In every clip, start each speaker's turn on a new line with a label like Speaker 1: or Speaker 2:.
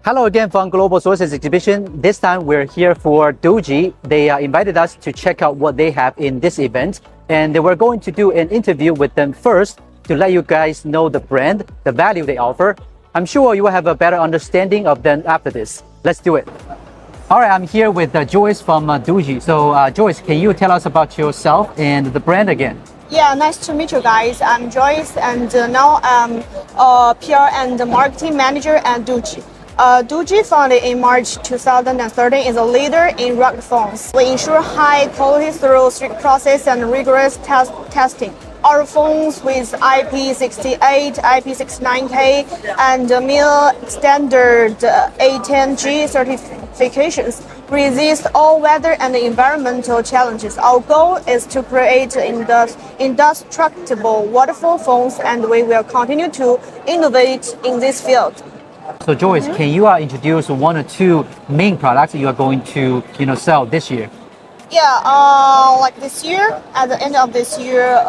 Speaker 1: Hello again from Global Sources Exhibition. This time we're here for DOOGEE. They invited us to check out what they have in this event. And we're going to do an interview with them first to let you guys know the brand, the value they offer. I'm sure you will have a better understanding of them after this. Let's do it. All right, I'm here with Joyce from DOOGEE. So Joyce, can you tell us about yourself and the brand again?
Speaker 2: Yeah, nice to meet you guys. I'm Joyce, and now I'm a PR and marketing manager at DOOGEE. DOOGEE, founded in March 2013, is a leader in rugged phones. We ensure high quality through strict process and rigorous testing. Our phones with IP68, IP69K, and MIL standard A10G certifications resist all weather and environmental challenges. Our goal is to create indestructible waterfall phones, and we will continue to innovate in this field.
Speaker 1: So Joyce, can you introduce one or two main products you are going to sell this year?
Speaker 2: Yeah, like this year, at the end of this year,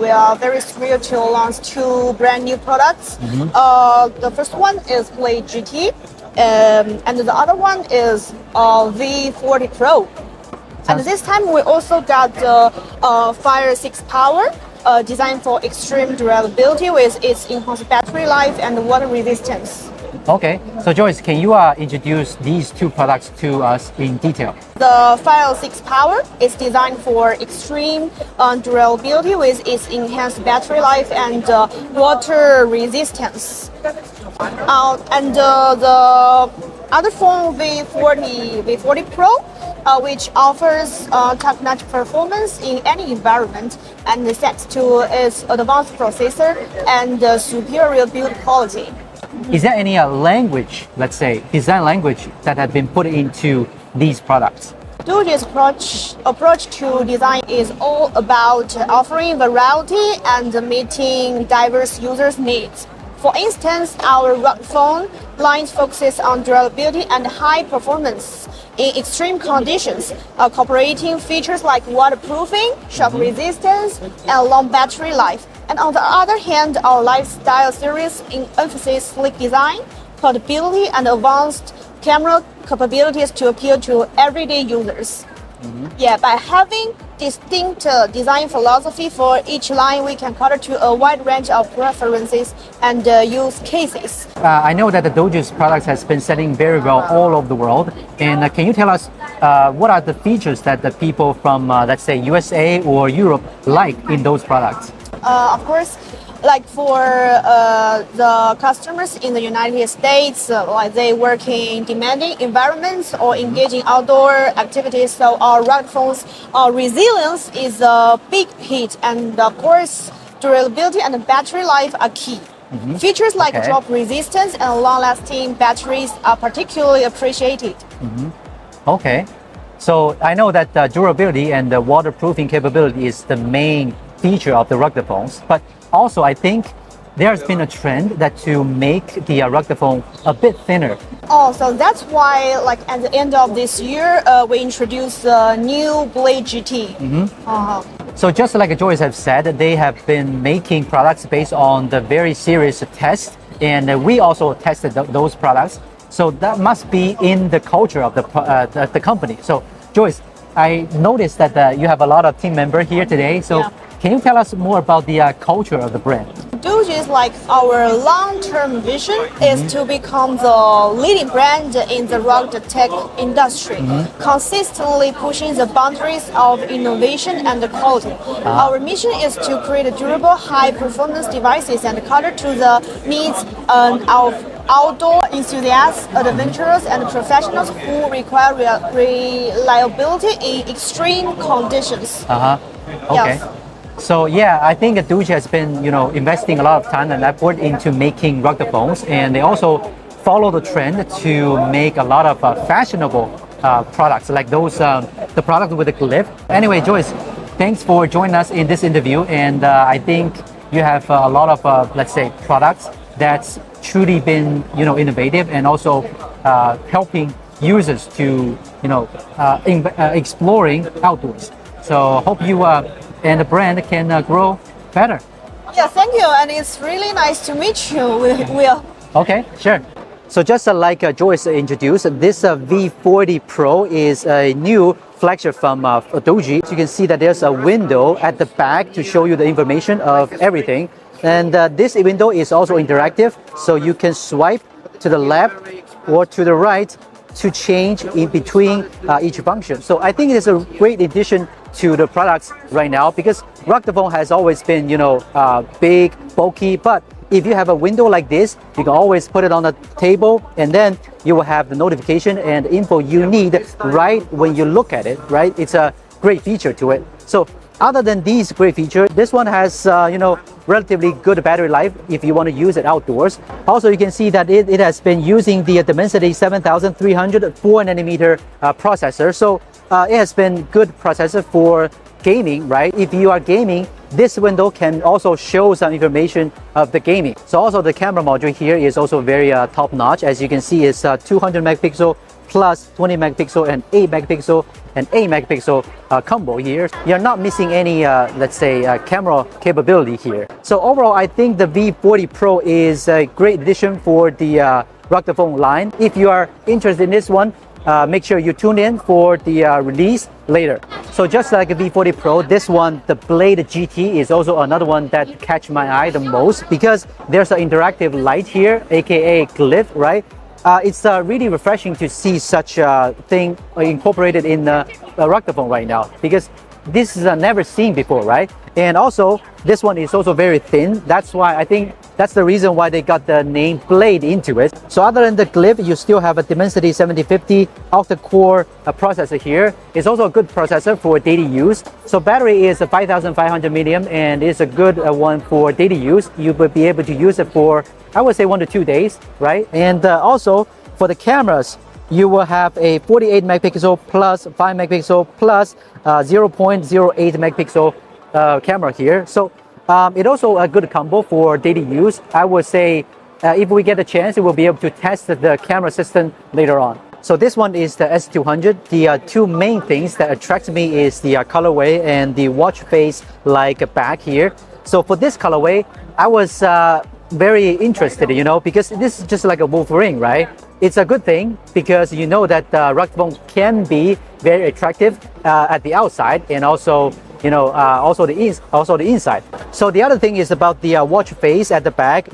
Speaker 2: we are very thrilled to launch two brand new products. The first one is Blade GT, and the other one is V40 Pro. And this time we also got the Fire 6 Power, designed for extreme durability with its enhanced battery life and water resistance.
Speaker 1: Okay, so Joyce, can you introduce these two products to us in detail?
Speaker 2: The Fire 6 Power is designed for extreme durability with its enhanced battery life and water resistance. And the other phone, V40 Pro, which offers top-notch performance in any environment and thanks to its advanced processor and superior build quality.
Speaker 1: Is there any language, let's say, design language that has been put into these products?
Speaker 2: DOOGEE's approach to design is all about offering variety and meeting diverse users' needs. For instance, our rugged phone line focuses on durability and high performance in extreme conditions, incorporating features like waterproofing, shock resistance, and long battery life. And on the other hand, our lifestyle series emphasizes sleek design, portability, and advanced camera capabilities to appeal to everyday users. Yeah, by having distinct design philosophy for each line, we can cater to a wide range of preferences and use cases.
Speaker 1: I know that the DOOGEE's products has been selling very well all over the world. And can you tell us what are the features that the people from, let's say, USA or Europe like in those products?
Speaker 2: Of course, like for the customers in the United States, like they work in demanding environments or engage in outdoor activities, so our rugged phones, resilience is a big hit, and of course, durability and battery life are key. Features like drop resistance and long-lasting batteries are particularly appreciated.
Speaker 1: Okay, so I know that durability and the waterproofing capability is the main feature of the rugged phones, but also I think there's been a trend that to make the rugged phone a bit thinner.
Speaker 2: Oh, so that's why, like at the end of this year, we introduced the new Blade GT.
Speaker 1: So just like Joyce have said, they have been making products based on the very serious test, and we also tested those products. So that must be in the culture of the company. So Joyce, I noticed that you have a lot of team members here today. So can you tell us more about the culture of the brand?
Speaker 2: DOOGEE's like our long-term vision is to become the leading brand in the rugged tech industry, consistently pushing the boundaries of innovation and quality. Our mission is to create durable, high-performance devices and cater to the needs of outdoor enthusiasts, adventurers, and professionals who require reliability in extreme conditions.
Speaker 1: Okay. So yeah, I think DOOGEE has been, investing a lot of time and effort into making rugged phones, and they also follow the trend to make a lot of fashionable products like those, the product with the clip. Anyway, Joyce, thanks for joining us in this interview, and I think you have a lot of, let's say, products that's truly been, innovative and also helping users to, exploring outdoors. So hope you and the brand can grow better.
Speaker 2: Yeah, thank you, and it's really nice to meet you, Will.
Speaker 1: Okay, sure. So just like Joyce introduced, this V40 Pro is a new flagship from DOOGEE. So you can see that there's a window at the back to show you the information of everything. And this window is also interactive, so you can swipe to the left or to the right to change in between each function. So I think it's a great addition to the products right now, because Rock-the-Phone has always been, big, bulky, but if you have a window like this, you can always put it on the table, and then you will have the notification and info you need right when you look at it, right? It's a great feature to it. So other than these great features, this one has, relatively good battery life if you want to use it outdoors. Also, you can see that it has been using the Dimensity 7300 4nm processor. So it has been good processor for gaming, right? If you are gaming, this window can also show some information of the gaming. So also the camera module here is also very top notch. As you can see, it's 200 megapixel plus 20 megapixel and 8 megapixel and 8 megapixel combo here. You're not missing any, camera capability here. So overall, I think the V40 Pro is a great addition for the Rock-the-Phone line. If you are interested in this one, make sure you tune in for the release later. So just like a V40 Pro, this one, the Blade GT, is also another one that catch my eye the most, because there's an interactive light here, aka glyph, right? It's really refreshing to see such a thing incorporated in the Rock-the-Phone right now, because this is never seen before, right? And also, this one is also very thin. That's why I think that's the reason why they got the name Blade into it. So other than the glyph, you still have a Dimensity 7050 octa-core processor here. It's also a good processor for daily use. So battery is a 5500 milliamp, and it's a good one for daily use. You will be able to use it for, I would say, 1 to 2 days, right? And also for the cameras, you will have a 48 megapixel plus 5 megapixel plus 0.08 megapixel camera here. So it also a good combo for daily use. I would say if we get a chance, we will be able to test the camera system later on. So this one is the S200. The two main things that attracts me is the colorway and the watch face like back here. So for this colorway, I was very interested, because this is just like a Wolverine, right? It's a good thing because you know that Rock-the-Phone can be very attractive at the outside, and also also the inside. So the other thing is about the watch face at the back.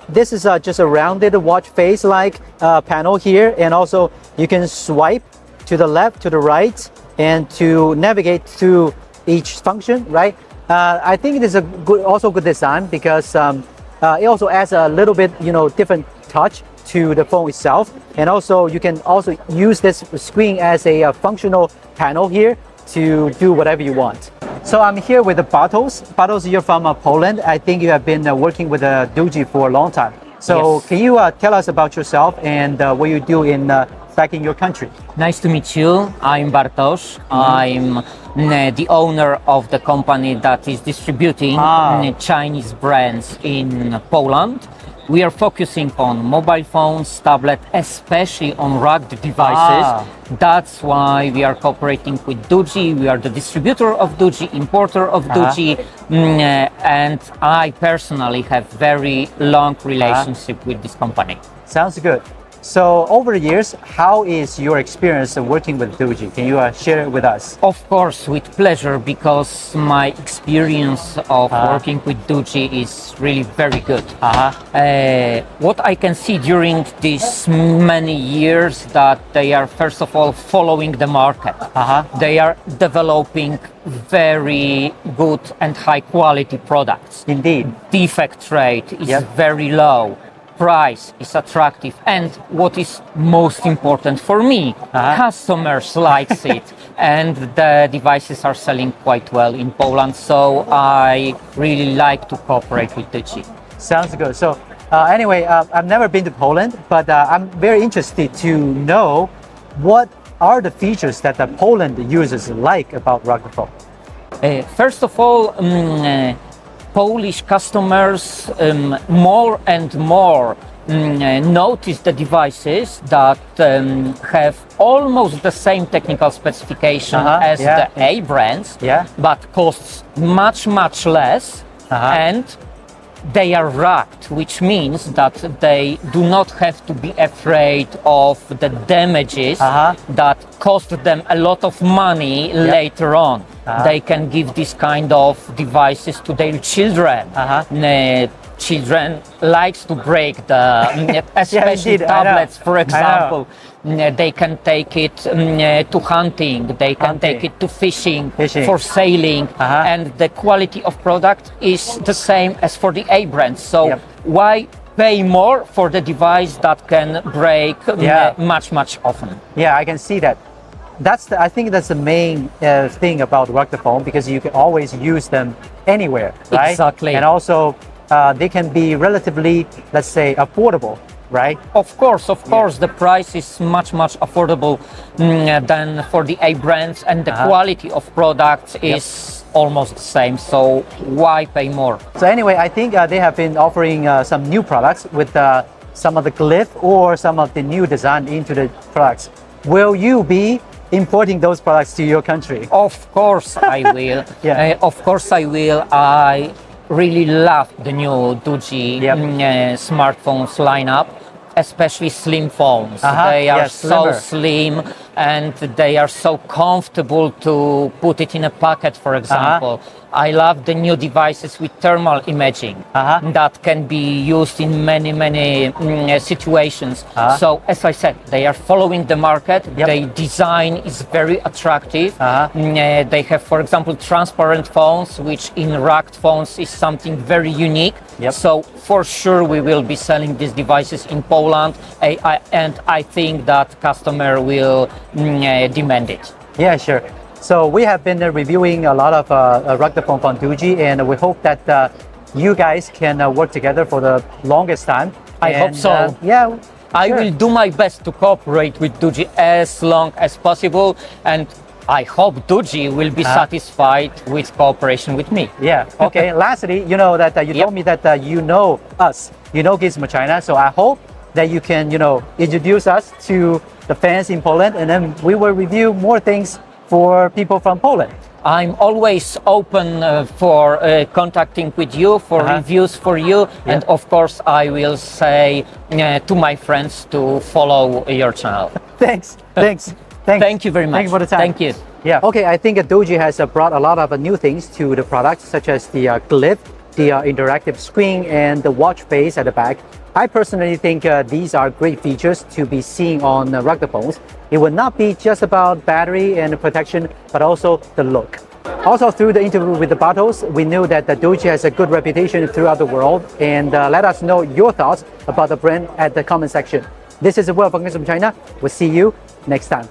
Speaker 1: This is just a rounded watch face like panel here, and also you can swipe to the left, to the right, and to navigate through each function, right? I think it is a good design, because it also adds a little bit different touch to the phone itself, and also you can also use this screen as a functional panel here to do whatever you want. So I'm here with Bartosz. Bartosz, you're from Poland. I think you have been working with DOOGEE for a long time. So
Speaker 3: Yes.
Speaker 1: Can you tell us about yourself and what you do back in your country?
Speaker 3: Nice to meet you. I'm Bartosz. I'm the owner of the company that is distributing Chinese brands in Poland. We are focusing on mobile phones, tablet, especially on rugged devices. That's why we are cooperating with DOOGEE. We are the distributor of DOOGEE, importer of DOOGEE, and I personally have very long relationship with this company.
Speaker 1: Sounds good. So over the years, how is your experience working with DOOGEE? Can you share it with us?
Speaker 3: Of course, with pleasure, because my experience of working with DOOGEE is really very good. What I can see during these many years, that they are first of all following the market. They are developing very good and high quality products.
Speaker 1: Indeed.
Speaker 3: Defect rate is very low. Price is attractive, and what is most important for me, customers likes it, and the devices are selling quite well in Poland, so I really like to cooperate with DOOGEE.
Speaker 1: Sounds good. So anyway, I've never been to Poland, but I'm very interested to know what are the features that the Poland users like about Rock-the-Phone.
Speaker 3: First of all, Polish customers more and more notice the devices that have almost the same technical specification as the A brands, but costs much less, and they are rugged, which means that they do not have to be afraid of the damages that cost them a lot of money later on. They can give this kind of devices to their children. Children likes to break the, especially tablets, for example. They can take it to hunting, they can take it to fishing. For sailing, and the quality of product is the same as for the A brand. So why pay more for the device that can break much often?
Speaker 1: Yeah, I can see that. I think that's the main thing about rugged phone, because you can always use them anywhere, right?
Speaker 3: Exactly.
Speaker 1: And also they can be relatively, let's say, affordable, right?
Speaker 3: Of course, the price is much affordable than for the A brands, and the quality of products is almost the same. So why pay more?
Speaker 1: So anyway, I think they have been offering some new products with some of the glyph or some of the new design into the products. Will you be importing those products to your country?
Speaker 3: Of course I will. Of course I will. I really love the new DOOGEE smartphones lineup, especially slim phones. They are so slim and they are so comfortable to put it in a pocket, for example. I love the new devices with thermal imaging that can be used in many situations. So as I said, they are following the market. Their design is very attractive. They have, for example, transparent phones, which in rugged phones is something very unique. So for sure we will be selling these devices in Poland, and I think that customer will demand it.
Speaker 1: Yeah, sure. So we have been reviewing a lot of rugged phone from DOOGEE, and we hope that you guys can work together for the longest time.
Speaker 3: I hope so.
Speaker 1: Yeah,
Speaker 3: I will do my best to cooperate with DOOGEE as long as possible, and I hope DOOGEE will be satisfied with cooperation with me.
Speaker 1: Yeah. Okay. Lastly, you know that you told me that you know us, you know Gizmochina. So I hope that you can, introduce us to the fans in Poland, and then we will review more things for people from Poland.
Speaker 3: I'm always open for contacting with you, for reviews for you, and of course I will say to my friends to follow your channel.
Speaker 1: Thanks.
Speaker 3: Thank you very much.
Speaker 1: Thank you for the time.
Speaker 3: Thank you.
Speaker 1: Yeah. Okay, I think DOOGEE has brought a lot of new things to the product, such as the glyph, the interactive screen, and the watch face at the back. I personally think these are great features to be seen on rugged phones. It will not be just about battery and protection, but also the look. Also, through the interview with the Bartosz, we knew that the DOOGEE has a good reputation throughout the world, and let us know your thoughts about the brand at the comment section. This is Will from Gizmochina. We'll see you next time.